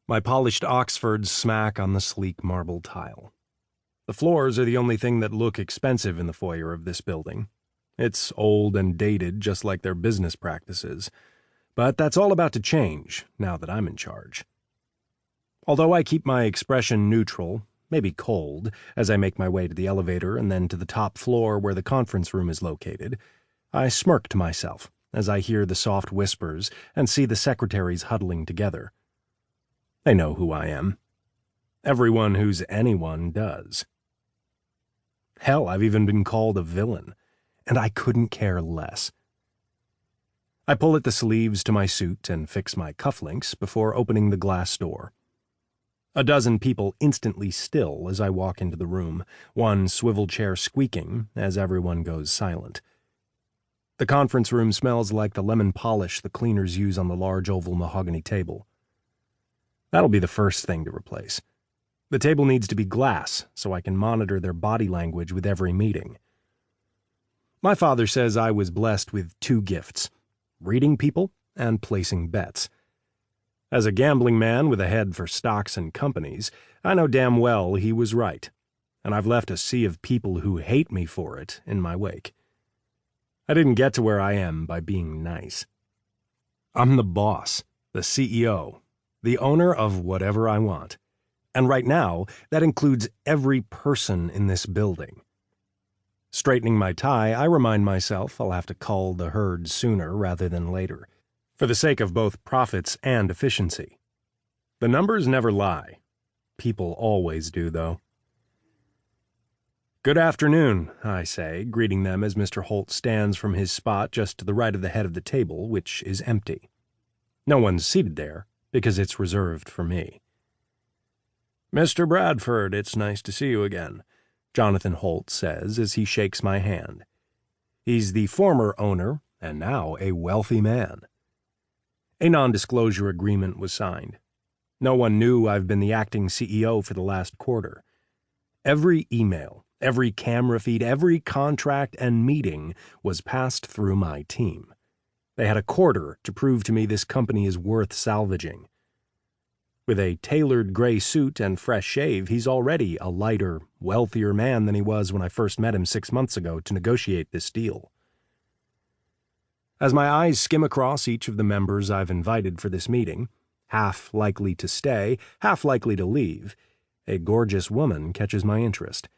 My polished Oxfords smack on the sleek marble tile. The floors are the only thing that look expensive in the foyer of this building. It's old and dated, just like their business practices. But that's all about to change, now that I'm in charge. Although I keep my expression neutral, maybe cold, as I make my way to the elevator and then to the top floor where the conference room is located, I smirk to myself as I hear the soft whispers and see the secretaries huddling together. They know who I am. Everyone who's anyone does. Hell, I've even been called a villain, and I couldn't care less. I pull at the sleeves to my suit and fix my cufflinks before opening the glass door. A dozen people instantly still as I walk into the room, one swivel chair squeaking as everyone goes silent. The conference room smells like the lemon polish the cleaners use on the large oval mahogany table. That'll be the first thing to replace. The table needs to be glass so I can monitor their body language with every meeting. My father says I was blessed with two gifts: reading people and placing bets. As a gambling man with a head for stocks and companies, I know damn well he was right, and I've left a sea of people who hate me for it in my wake. I didn't get to where I am by being nice. I'm the boss, the CEO, the owner of whatever I want. And right now, that includes every person in this building. Straightening my tie, I remind myself I'll have to cull the herd sooner rather than later, for the sake of both profits and efficiency. The numbers never lie. People always do, though. "Good afternoon," I say, greeting them as Mr. Holt stands from his spot just to the right of the head of the table, which is empty. No one's seated there, because it's reserved for me. "Mr. Bradford, it's nice to see you again," Jonathan Holt says as he shakes my hand. He's the former owner, and now a wealthy man. A non-disclosure agreement was signed. No one knew I've been the acting CEO for the last quarter. Every email, every camera feed, every contract and meeting was passed through my team. They had a quarter to prove to me this company is worth salvaging. With a tailored gray suit and fresh shave, he's already a lighter, wealthier man than he was when I first met him 6 months ago to negotiate this deal. As my eyes skim across each of the members I've invited for this meeting, half likely to stay, half likely to leave, a gorgeous woman catches my interest.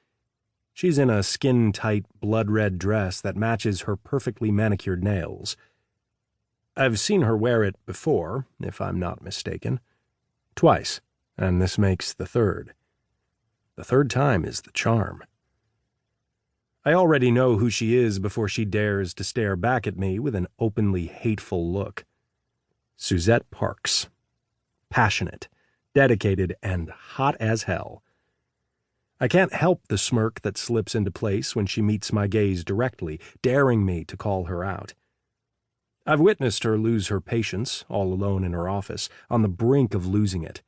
She's in a skin-tight, blood-red dress that matches her perfectly manicured nails. I've seen her wear it before, if I'm not mistaken. Twice, and this makes the third. The third time is the charm. I already know who she is before she dares to stare back at me with an openly hateful look. Suzette Parks. Passionate, dedicated, and hot as hell. I can't help the smirk that slips into place when she meets my gaze directly, daring me to call her out. I've witnessed her lose her patience, all alone in her office, on the brink of losing it.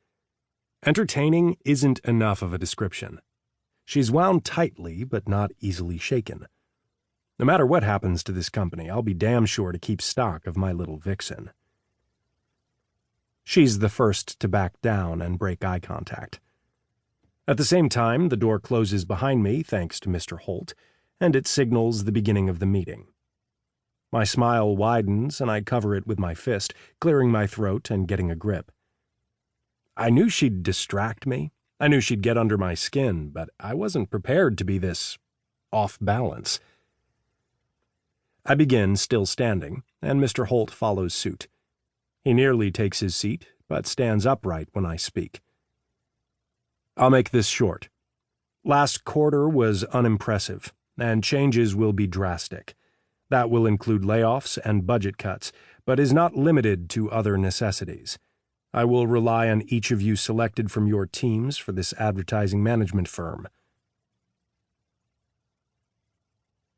Entertaining isn't enough of a description. She's wound tightly, but not easily shaken. No matter what happens to this company, I'll be damn sure to keep stock of my little vixen. She's the first to back down and break eye contact. At the same time, the door closes behind me, thanks to Mr. Holt, and it signals the beginning of the meeting. My smile widens, and I cover it with my fist, clearing my throat and getting a grip. I knew she'd distract me. I knew she'd get under my skin, but I wasn't prepared to be this off balance. I begin, still standing, and Mr. Holt follows suit. He nearly takes his seat, but stands upright when I speak. I'll make this short. Last quarter was unimpressive, and changes will be drastic. That will include layoffs and budget cuts, but is not limited to other necessities. I will rely on each of you selected from your teams for this advertising management firm.